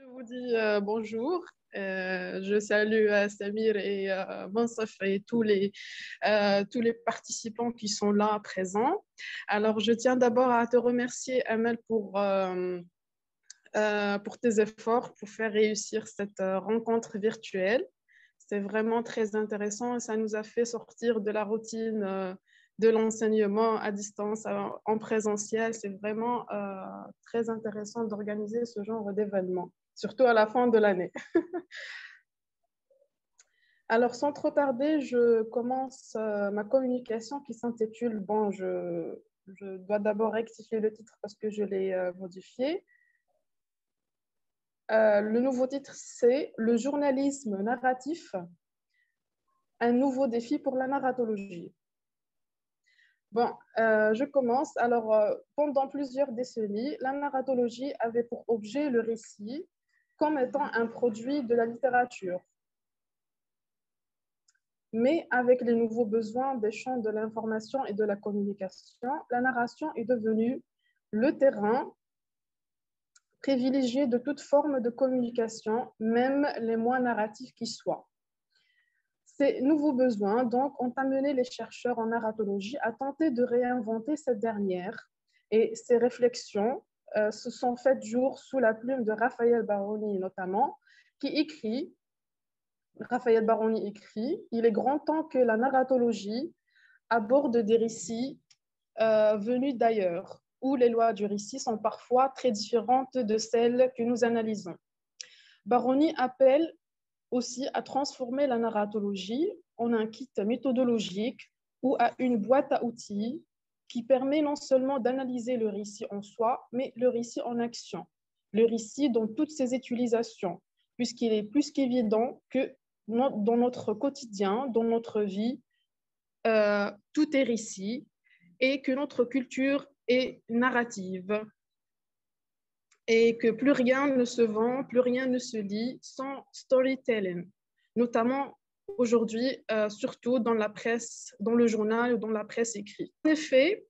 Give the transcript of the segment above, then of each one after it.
Je vous dis bonjour. Je salue Samir et Mansaf et tous les participants qui sont là présents. Alors, je tiens d'abord à te remercier, Amel, pour tes efforts pour faire réussir cette rencontre virtuelle. C'est vraiment très intéressant et ça nous a fait sortir de la routine de l'enseignement à distance en présentiel. C'est vraiment très intéressant d'organiser ce genre d'événement, surtout à la fin de l'année. Alors, sans trop tarder, je commence ma communication qui s'intitule, je dois d'abord rectifier le titre parce que je l'ai modifié. Le nouveau titre, c'est Le journalisme narratif, un nouveau défi pour la narratologie. Bon, je commence. Alors, pendant plusieurs décennies, la narratologie avait pour objet le récit comme étant un produit de la littérature. Mais avec les nouveaux besoins des champs de l'information et de la communication, la narration est devenue le terrain privilégié de toute forme de communication, même les moins narratifs qui soient. Ces nouveaux besoins, donc, ont amené les chercheurs en narratologie à tenter de réinventer cette dernière. Et ces réflexions se sont faites jour sous la plume de Raphaël Baroni notamment, qui écrit, Raphaël Baroni écrit, « Il est grand temps que la narratologie aborde des récits venus d'ailleurs, où les lois du récit sont parfois très différentes de celles que nous analysons. » Baroni appelle aussi à transformer la narratologie en un kit méthodologique ou à une boîte à outils qui permet non seulement d'analyser le récit en soi, mais le récit en action, le récit dans toutes ses utilisations, puisqu'il est plus qu'évident que dans notre quotidien, dans notre vie, tout est récit et que notre culture est narrative et que plus rien ne se vend, plus rien ne se lit sans storytelling, notamment aujourd'hui, surtout dans la presse, dans le journal ou dans la presse écrite. En effet,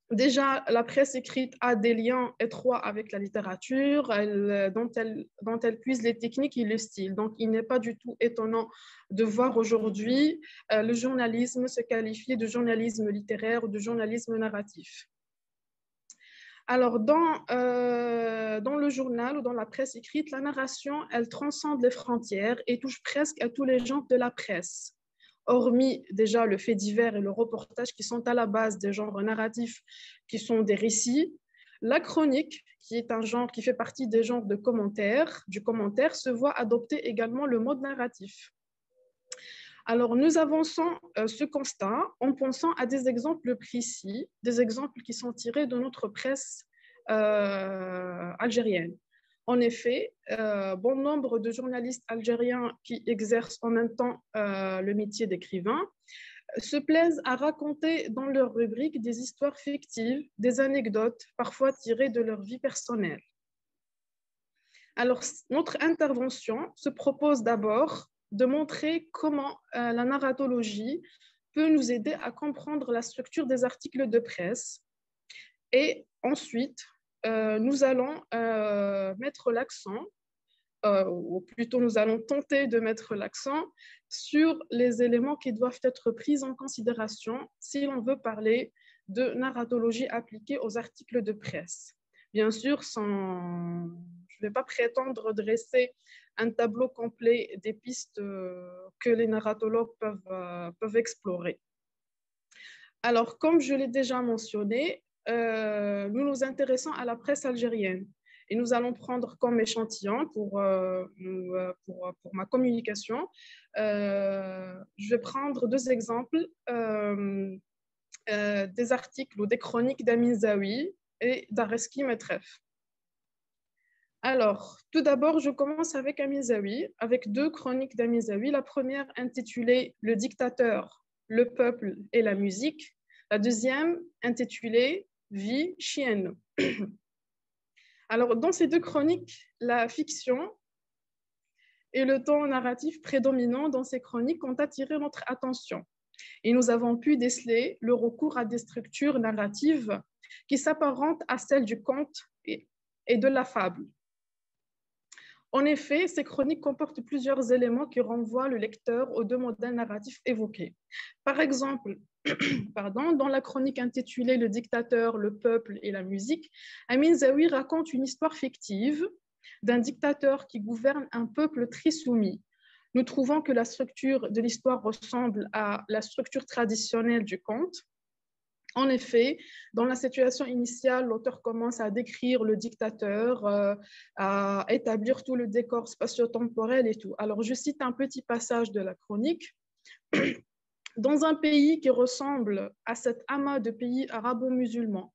déjà, la presse écrite a des liens étroits avec la littérature, dont elle puise les techniques et le style. Donc, il n'est pas du tout étonnant de voir aujourd'hui le journalisme se qualifier de journalisme littéraire ou de journalisme narratif. Alors, dans le journal ou dans la presse écrite, la narration, elle transcende les frontières et touche presque à tous les genres de la presse. Hormis déjà le fait divers et le reportage qui sont à la base des genres narratifs, qui sont des récits, la chronique, qui est un genre qui fait partie des genres du commentaire, se voit adopter également le mode narratif. Alors, nous avançons ce constat en pensant à des exemples précis, des exemples qui sont tirés de notre presse algérienne. En effet, bon nombre de journalistes algériens qui exercent en même temps le métier d'écrivain se plaisent à raconter dans leurs rubriques des histoires fictives, des anecdotes, parfois tirées de leur vie personnelle. Alors, notre intervention se propose d'abord de montrer comment la narratologie peut nous aider à comprendre la structure des articles de presse. Et ensuite, nous allons mettre l'accent, ou plutôt nous allons tenter de mettre l'accent sur les éléments qui doivent être pris en considération si l'on veut parler de narratologie appliquée aux articles de presse. Bien sûr, je ne vais pas prétendre dresser un tableau complet des pistes que les narratologues peuvent explorer. Alors, comme je l'ai déjà mentionné, nous nous intéressons à la presse algérienne et nous allons prendre comme échantillon pour ma communication, je vais prendre deux exemples des articles ou des chroniques d'Amin Zawi et d'Areski Metref. Alors, tout d'abord, je commence avec Amin Zawi, avec deux chroniques d'Amin Zawi. La première intitulée « Le dictateur, le peuple et la musique ». La deuxième intitulée « Vie chienne ». Alors, dans ces deux chroniques, la fiction et le ton narratif prédominant dans ces chroniques ont attiré notre attention. Et nous avons pu déceler le recours à des structures narratives qui s'apparentent à celles du conte et de la fable. En effet, ces chroniques comportent plusieurs éléments qui renvoient le lecteur aux deux modèles narratifs évoqués. Par exemple, dans la chronique intitulée Le dictateur, le peuple et la musique, Amin Zawi raconte une histoire fictive d'un dictateur qui gouverne un peuple très soumis. Nous trouvons que la structure de l'histoire ressemble à la structure traditionnelle du conte. En effet, dans la situation initiale, l'auteur commence à décrire le dictateur, à établir tout le décor spatio-temporel et tout. Alors, je cite un petit passage de la chronique. Dans un pays qui ressemble à cet amas de pays arabo-musulmans,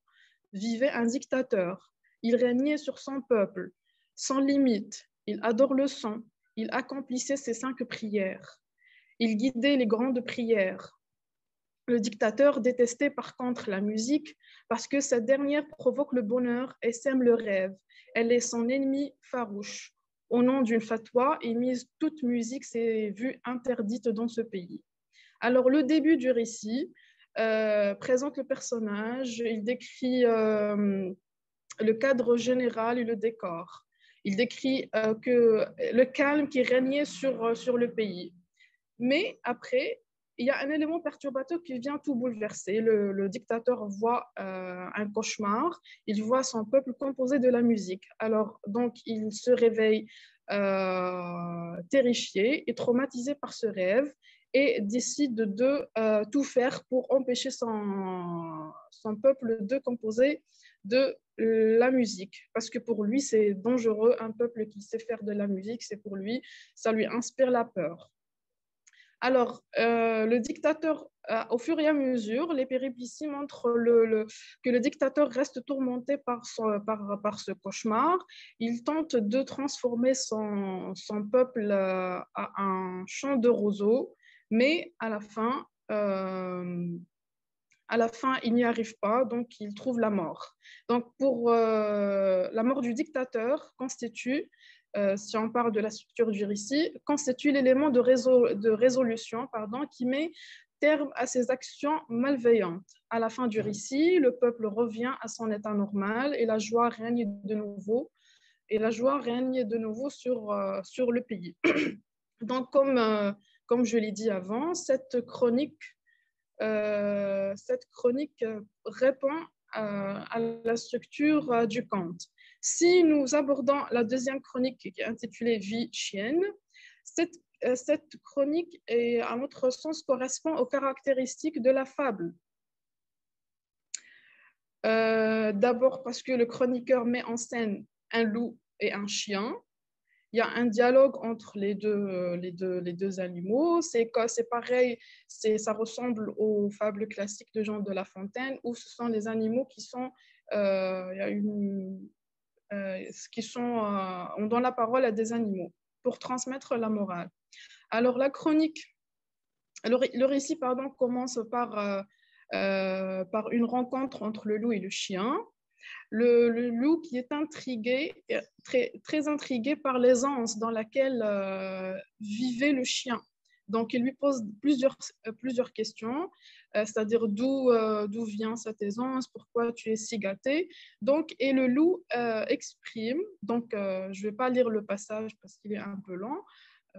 vivait un dictateur. Il régnait sur son peuple, sans limite. Il adore le sang. Il accomplissait ses 5 prières. Il guidait les grandes prières. Le dictateur détestait par contre la musique parce que cette dernière provoque le bonheur et sème le rêve. Elle est son ennemi farouche. Au nom d'une fatwa émise, toute musique s'est vue interdite dans ce pays. Alors, le début du récit présente le personnage, il décrit le cadre général et le décor. Il décrit que le calme qui régnait sur le pays. Mais après, il y a un élément perturbateur qui vient tout bouleverser. Le dictateur voit un cauchemar, il voit son peuple composer de la musique. Alors, donc, il se réveille terrifié et traumatisé par ce rêve et décide de tout faire pour empêcher son peuple de composer de la musique. Parce que pour lui, c'est dangereux, un peuple qui sait faire de la musique, c'est pour lui, ça lui inspire la peur. Alors, le dictateur, au fur et à mesure, les péripéties montrent que le dictateur reste tourmenté par ce cauchemar. Il tente de transformer son peuple à un champ de roseaux, mais à la fin, il n'y arrive pas, donc il trouve la mort. Donc, pour la mort du dictateur constitue si on parle de la structure du récit, constitue l'élément de résolution qui met terme à ces actions malveillantes. À la fin du récit, le peuple revient à son état normal et la joie règne de nouveau, sur le pays. Donc, comme je l'ai dit avant, cette chronique répond à la structure du conte. Si nous abordons la deuxième chronique qui est intitulée Vie chienne, cette chronique, à notre sens, correspond aux caractéristiques de la fable. D'abord parce que le chroniqueur met en scène un loup et un chien. Il y a un dialogue entre les deux animaux. C'est pareil, ça ressemble aux fables classiques de Jean de La Fontaine, où ce sont les animaux qui sont, on donne la parole à des animaux pour transmettre la morale. Alors, le récit commence par une rencontre entre le loup et le chien. Le loup qui est intrigué, très intrigué par l'aisance dans laquelle vivait le chien. Donc, il lui pose plusieurs questions, c'est-à-dire d'où vient cette aisance, pourquoi tu es si gâté. Donc, et le loup exprime, donc je ne vais pas lire le passage parce qu'il est un peu long,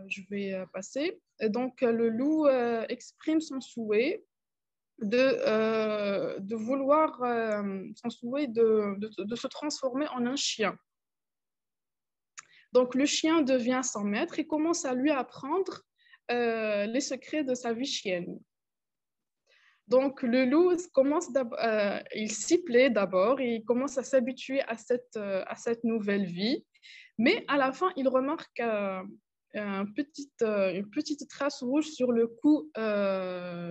je vais passer. Et donc, le loup exprime son souhait de vouloir, son souhait de se transformer en un chien. Donc, le chien devient son maître et commence à lui apprendre les secrets de sa vie chienne. Donc, le loup il s'y plaît d'abord, il commence à s'habituer à cette nouvelle vie, mais à la fin, il remarque une petite trace rouge sur le cou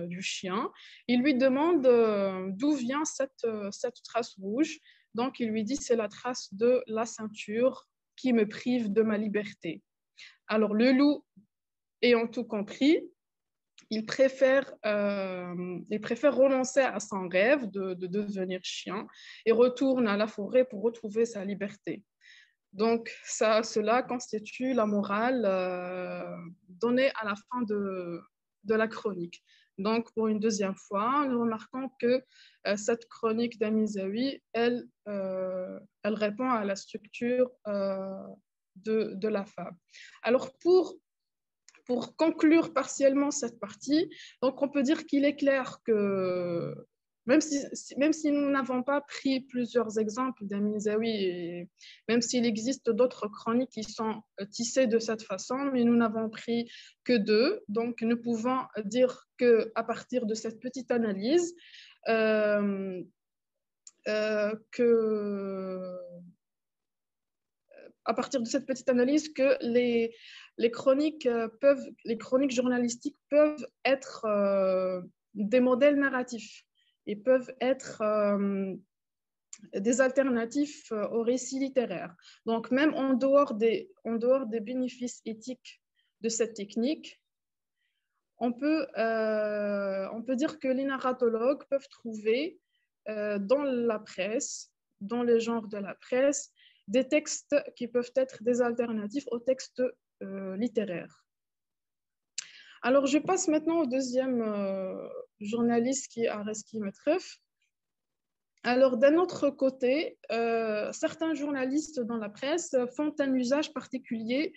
du chien. Il lui demande d'où vient cette trace rouge. Donc, il lui dit, c'est la trace de la ceinture qui me prive de ma liberté. Alors, le loup, ayant tout compris, il préfère renoncer à son rêve de devenir chien et retourne à la forêt pour retrouver sa liberté. Donc, cela constitue la morale donnée à la fin de la chronique. Donc, pour une deuxième fois, nous remarquons que cette chronique d'Amin Zawi, elle répond à la structure de la fable. Alors, pour conclure partiellement cette partie, donc on peut dire qu'il est clair que même si nous n'avons pas pris plusieurs exemples d'Al-Mizawi, et même s'il existe d'autres chroniques qui sont tissées de cette façon, mais nous n'avons pris que deux, donc nous pouvons dire qu'à partir de cette petite analyse, que les chroniques journalistiques peuvent être des modèles narratifs et peuvent être des alternatives aux récits littéraires. Donc, même en dehors des bénéfices éthiques de cette technique, on peut dire que les narratologues peuvent trouver dans la presse, dans les genres de la presse, des textes qui peuvent être des alternatives aux textes littéraires. Alors, je passe maintenant au deuxième journaliste qui est Areski Metref. Alors, d'un autre côté, certains journalistes dans la presse font un usage particulier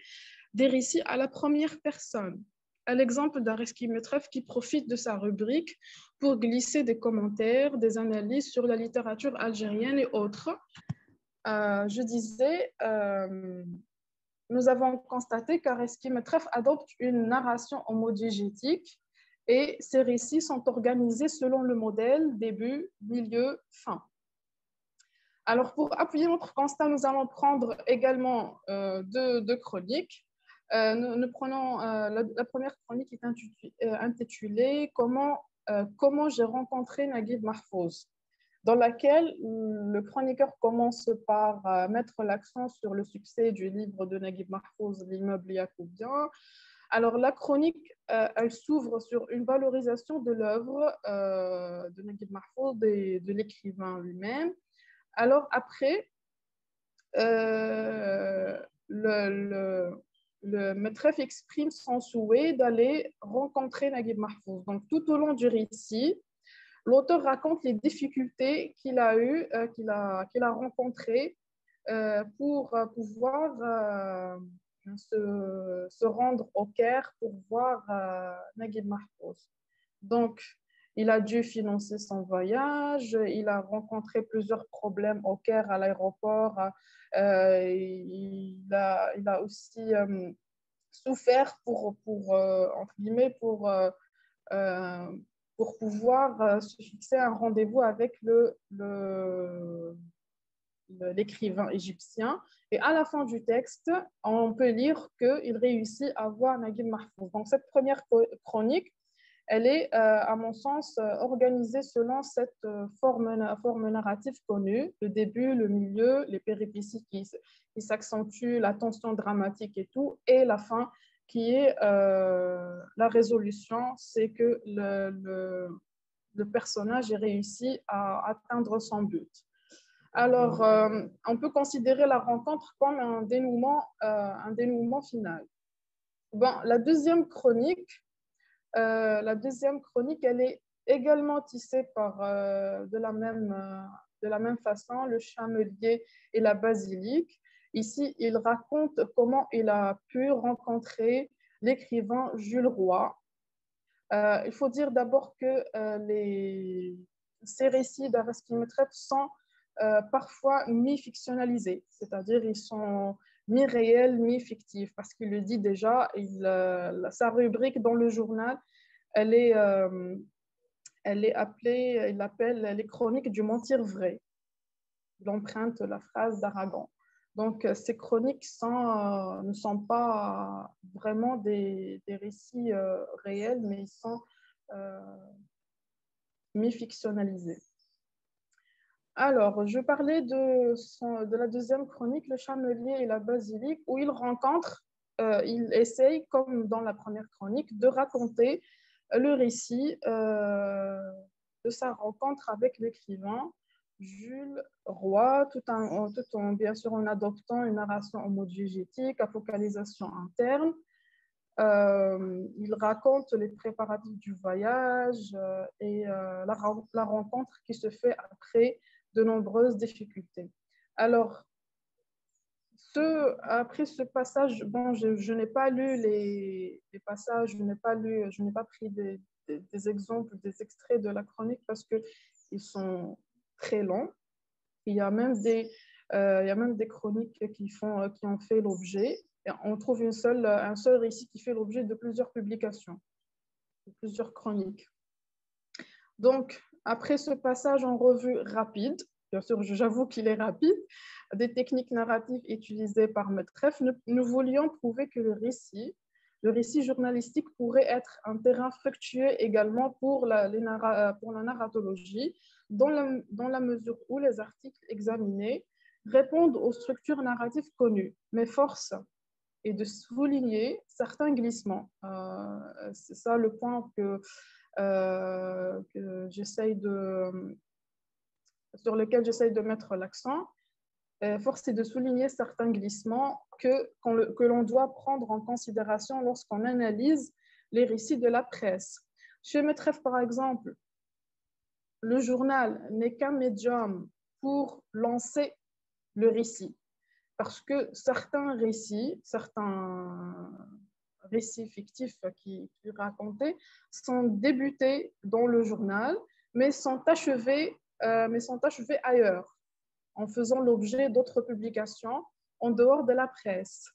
des récits à la première personne. À l'exemple d'Areski Metref qui profite de sa rubrique pour glisser des commentaires, des analyses sur la littérature algérienne et autres. Je disais, nous avons constaté qu'Areski Metref adopte une narration homodiégétique et ces récits sont organisés selon le modèle début, milieu, fin. Alors, pour appuyer notre constat, nous allons prendre également deux chroniques. Nous prenons la première chronique qui est intitulée « Comment j'ai rencontré Naguib Mahfouz », dans laquelle le chroniqueur commence par mettre l'accent sur le succès du livre de Naguib Mahfouz, L'immeuble yacoubien. Alors, la chronique, elle s'ouvre sur une valorisation de l'œuvre de Naguib Mahfouz et de l'écrivain lui-même. Alors, après, le Metref exprime son souhait d'aller rencontrer Naguib Mahfouz. Donc, tout au long du récit, l'auteur raconte les difficultés qu'il a rencontrées pour pouvoir se rendre au Caire pour voir Naguib Mahfouz. Donc, il a dû financer son voyage, il a rencontré plusieurs problèmes au Caire, à l'aéroport, il a aussi souffert entre guillemets, pour pouvoir se fixer un rendez-vous avec l'écrivain égyptien. Et à la fin du texte, on peut lire qu'il réussit à voir Naguib Mahfouz. Donc, cette première chronique, elle est, à mon sens, organisée selon cette forme narrative connue, le début, le milieu, les péripéties qui s'accentuent, la tension dramatique et tout, et la fin qui est la résolution, c'est que le personnage ait réussi à atteindre son but. Alors, on peut considérer la rencontre comme un dénouement final. Bon, la deuxième chronique, elle est également tissée de la même façon, le chamelier et la basilique. Ici, il raconte comment il a pu rencontrer l'écrivain Jules Roy. Il faut dire d'abord que ces récits d'Areski Metref sont parfois mi-fictionnalisés, c'est-à-dire ils sont mi-réels, mi-fictifs, parce qu'il le dit déjà, sa rubrique dans le journal, il l'appelle les chroniques du mentir vrai. Il emprunte la phrase d'Aragon. Donc, ces chroniques ne sont pas vraiment des récits réels, mais ils sont mi-fictionnalisés. Alors, je parlais de la deuxième chronique, le chamelier et la basilique, où il essaye, comme dans la première chronique, de raconter le récit de sa rencontre avec l'écrivain Jules Roy, tout en bien sûr en adoptant une narration homodiégétique à focalisation interne. Il raconte les préparatifs du voyage et la rencontre qui se fait après de nombreuses difficultés. Alors, Après ce passage, bon, je n'ai pas lu les passages, je n'ai pas pris des exemples, des extraits de la chronique parce qu'ils sont très longs. Il y a même il y a même des chroniques qui ont fait l'objet. On trouve un seul récit qui fait l'objet de plusieurs publications, de plusieurs chroniques. Donc, après ce passage en revue rapide, bien sûr, j'avoue qu'il est rapide, des techniques narratives utilisées par Metref, nous voulions prouver que le récit journalistique pourrait être un terrain fructueux également pour la narratologie, dans la mesure où les articles examinés répondent aux structures narratives connues, mais force est de souligner certains glissements. C'est ça le point sur lequel j'essaye de mettre l'accent. Force est de souligner certains glissements que l'on doit prendre en considération lorsqu'on analyse les récits de la presse. Chez Metref, par exemple, le journal n'est qu'un médium pour lancer le récit, parce que certains récits fictifs qui racontaient sont débutés dans le journal, mais sont achevés ailleurs, en faisant l'objet d'autres publications en dehors de la presse.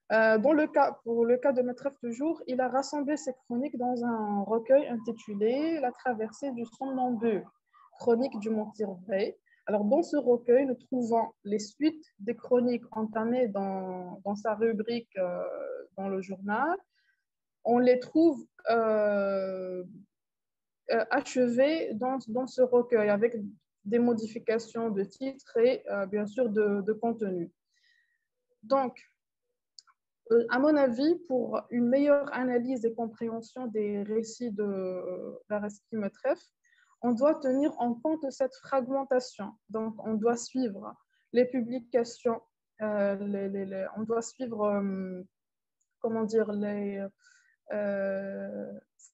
Pour le cas de Metref toujours, il a rassemblé ses chroniques dans un recueil intitulé La traversée du somnambule, chronique du martyr vrai. Alors, dans ce recueil, nous trouvons les suites des chroniques entamées dans sa rubrique dans le journal. On les trouve achevées dans ce recueil avec des modifications de titres et bien sûr de contenu. Donc, à mon avis, pour une meilleure analyse et compréhension des récits de l'Aresti Metref, on doit tenir en compte cette fragmentation. Donc, on doit suivre les publications, on doit suivre, comment dire,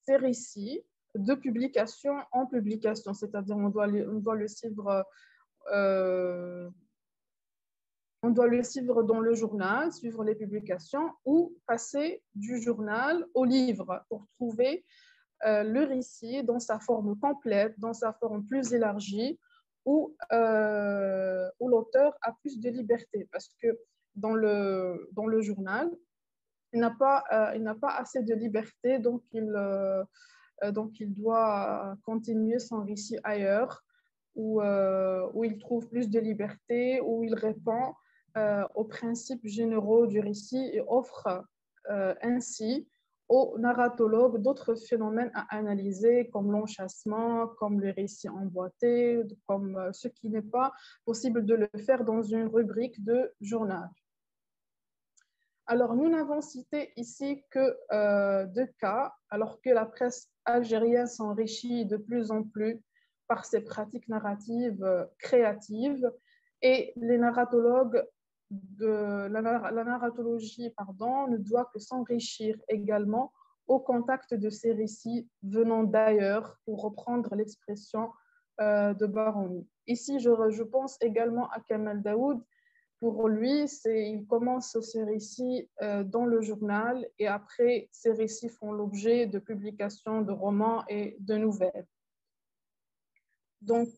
ces récits de publication en publication, c'est-à-dire on doit le suivre on doit le suivre dans le journal, suivre les publications ou passer du journal au livre pour trouver le récit dans sa forme complète, dans sa forme plus élargie, où l'auteur a plus de liberté. Parce que dans le journal, il n'a pas assez de liberté, donc il doit continuer son récit ailleurs, où il trouve plus de liberté, où il répond aux principes généraux du récit et offre ainsi aux narratologues d'autres phénomènes à analyser, comme l'enchâssement, comme le récit emboîté, comme ce qui n'est pas possible de le faire dans une rubrique de journal. Alors, nous n'avons cité ici que deux cas, alors que la presse algérienne s'enrichit de plus en plus par ses pratiques narratives créatives et les narratologues la narratologie ne doit que s'enrichir également au contact de ces récits venant d'ailleurs, pour reprendre l'expression de Baroni. Ici, je pense également à Kamel Daoud. Pour lui, il commence ses récits dans le journal et après, ces récits font l'objet de publications de romans et de nouvelles. Donc,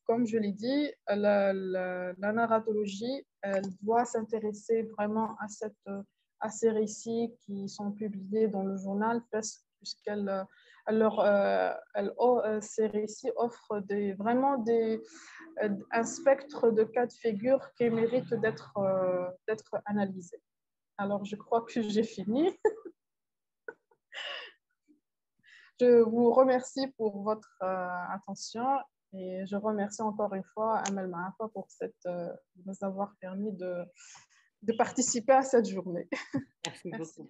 comme je l'ai dit, la narratologie, elle doit s'intéresser vraiment à ces récits qui sont publiés dans le journal, puisqu'elle ces récits offrent vraiment un spectre de cas de figure qui mérite d'être analysé. Alors, je crois que j'ai fini. Je vous remercie pour votre attention et je remercie encore une fois Amel Maafa pour nous avoir permis de participer à cette journée. Merci beaucoup.